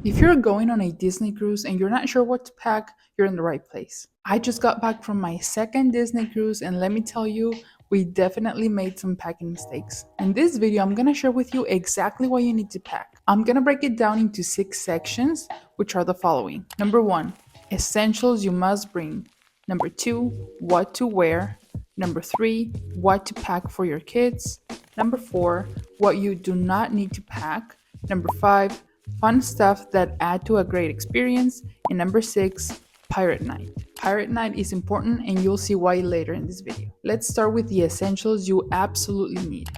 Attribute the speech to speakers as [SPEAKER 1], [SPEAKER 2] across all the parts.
[SPEAKER 1] If you're going on a Disney cruise and you're not sure what to pack, you're in the right place. I just got back from my second Disney cruise, and let me tell you, we definitely made some packing mistakes. In this video, I'm gonna share with you exactly what you need to pack. I'm gonna break it down into 6 sections, which are the following. Number 1, essentials you must bring. Number 2, what to wear. Number 3, what to pack for your kids. Number 4, what you do not need to pack. Number 5, fun stuff that add to a great experience. And number 6, pirate night. Pirate night is important and you'll see why later in this video. Let's start with the essentials you absolutely need.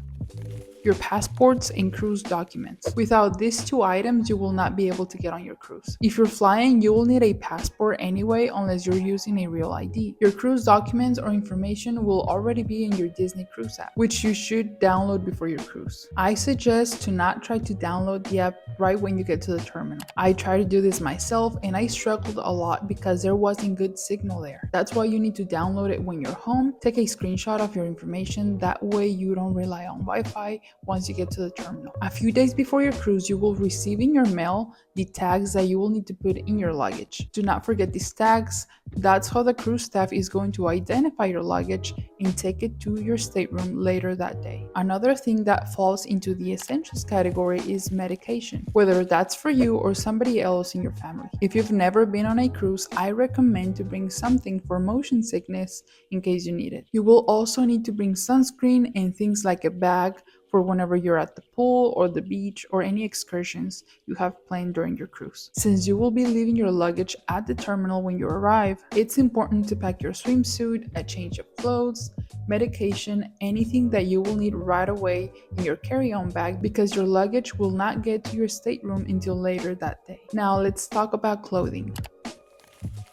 [SPEAKER 1] Your passports and cruise documents. Without these 2 items, you will not be able to get on your cruise. If you're flying, you will need a passport anyway unless you're using a real ID. Your cruise documents or information will already be in your Disney Cruise app, which you should download before your cruise. I suggest to not try to download the app right when you get to the terminal. I tried to do this myself and I struggled a lot because there wasn't good signal there. That's why you need to download it when you're home. Take a screenshot of your information, that way you don't rely on Wi-Fi once you get to the terminal. A few days before your cruise, you will receive in your mail the tags that you will need to put in your luggage. Do not forget these tags. That's how the cruise staff is going to identify your luggage and take it to your stateroom later that day. Another thing that falls into the essentials category is medication, whether that's for you or somebody else in your family. If you've never been on a cruise, I recommend to bring something for motion sickness in case you need it. You will also need to bring sunscreen and things like a bag for whenever you're at the pool or the beach or any excursions you have planned during your cruise. Since you will be leaving your luggage at the terminal when you arrive, it's important to pack your swimsuit, a change of clothes, medication, anything that you will need right away in your carry-on bag because your luggage will not get to your stateroom until later that day. Now let's talk about clothing.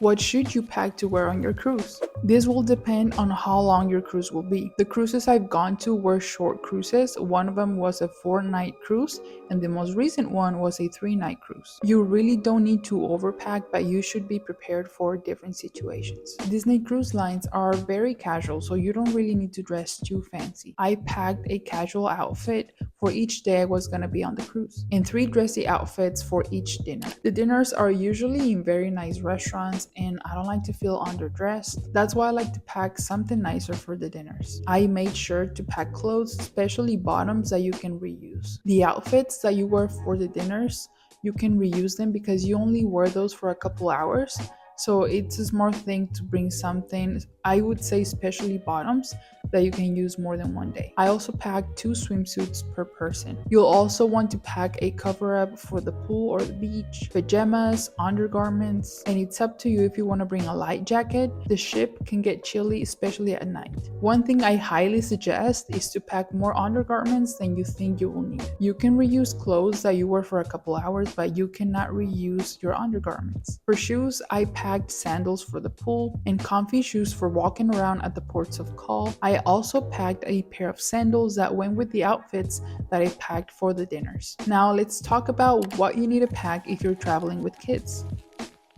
[SPEAKER 1] What should you pack to wear on your cruise? This will depend on how long your cruise will be. The cruises I've gone to were short cruises. One of them was a 4-night cruise, and the most recent one was a 3-night cruise. You really don't need to overpack, but you should be prepared for different situations. Disney Cruise Lines are very casual, so you don't really need to dress too fancy. I packed a casual outfit for each day I was gonna be on the cruise, and 3 dressy outfits for each dinner. The dinners are usually in very nice restaurants, and I don't like to feel underdressed. That's why I like to pack something nicer for the dinners. I made sure to pack clothes, especially bottoms that you can reuse. The outfits that you wear for the dinners, you can reuse them because you only wear those for a couple hours. So it's a smart thing to bring something, I would say especially bottoms, that you can use more than one day. I also packed 2 swimsuits per person. You'll also want to pack a cover-up for the pool or the beach, pajamas, undergarments, and it's up to you if you want to bring a light jacket. The ship can get chilly, especially at night. One thing I highly suggest is to pack more undergarments than you think you will need. You can reuse clothes that you wear for a couple hours, but you cannot reuse your undergarments. For shoes, I packed sandals for the pool and comfy shoes for walking around at the ports of call. I also packed a pair of sandals that went with the outfits that I packed for the dinners. Now let's talk about what you need to pack if you're traveling with kids.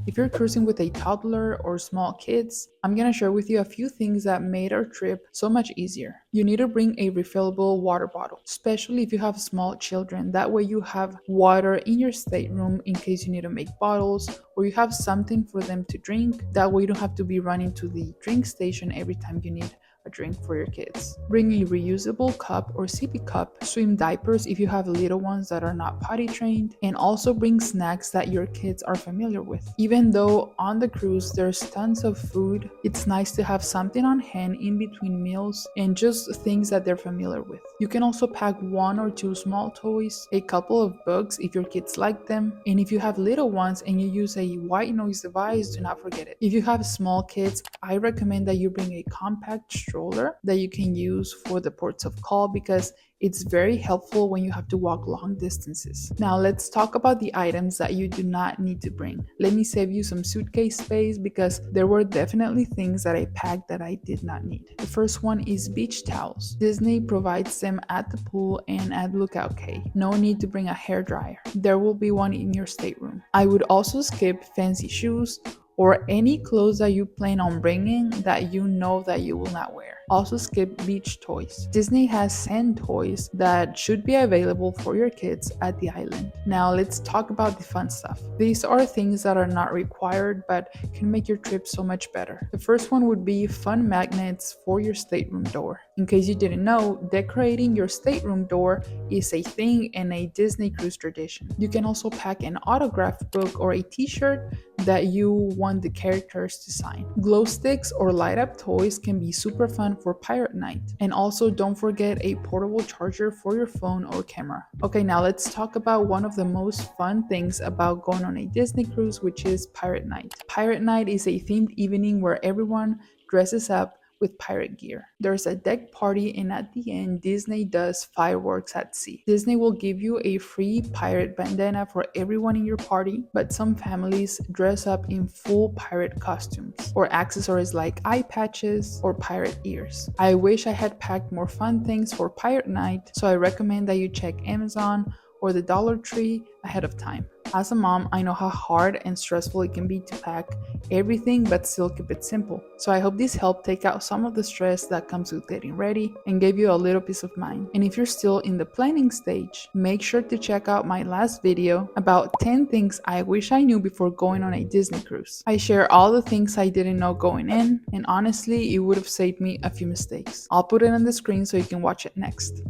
[SPEAKER 1] If you're cruising with a toddler or small kids, I'm gonna share with you a few things that made our trip so much easier. You need to bring a refillable water bottle, especially if you have small children. That way you have water in your stateroom in case you need to make bottles or you have something for them to drink. That way you don't have to be running to the drink station every time you need a drink for your kids. Bring a reusable cup or sippy cup, swim diapers if you have little ones that are not potty trained, and also bring snacks that your kids are familiar with. Even though on the cruise there's tons of food, it's nice to have something on hand in between meals and just things that they're familiar with. You can also pack 1 or 2 small toys, a couple of books if your kids like them, and if you have little ones and you use a white noise device, do not forget it. If you have small kids, I recommend that you bring a compact stroller that you can use for the ports of call because it's very helpful when you have to walk long distances. Now let's talk about the items that you do not need to bring. Let me save you some suitcase space because there were definitely things that I packed that I did not need. The first one is beach towels. Disney provides them at the pool and at Lookout Cay. No need to bring a hairdryer. There will be one in your stateroom. I would also skip fancy shoes or any clothes that you plan on bringing that you know that you will not wear. Also skip beach toys. Disney has sand toys that should be available for your kids at the island. Now let's talk about the fun stuff. These are things that are not required but can make your trip so much better. The first one would be fun magnets for your stateroom door. In case you didn't know, decorating your stateroom door is a thing in a Disney cruise tradition. You can also pack an autograph book or a t-shirt that you want the characters to sign. Glow sticks or light up toys can be super fun for pirate night. And also don't forget a portable charger for your phone or camera. Okay, now let's talk about one of the most fun things about going on a Disney cruise, which is pirate night. Pirate night is a themed evening where everyone dresses up with pirate gear. There's a deck party, and at the end, Disney does fireworks at sea. Disney will give you a free pirate bandana for everyone in your party, but some families dress up in full pirate costumes or accessories like eye patches or pirate ears. I wish I had packed more fun things for pirate night, so I recommend that you check Amazon or the Dollar Tree ahead of time. As a mom, I know how hard and stressful it can be to pack everything but still keep it simple. So I hope this helped take out some of the stress that comes with getting ready and gave you a little peace of mind. And if you're still in the planning stage, make sure to check out my last video about 10 things I wish I knew before going on a Disney cruise. I share all the things I didn't know going in, and honestly, it would have saved me a few mistakes. I'll put it on the screen so you can watch it next.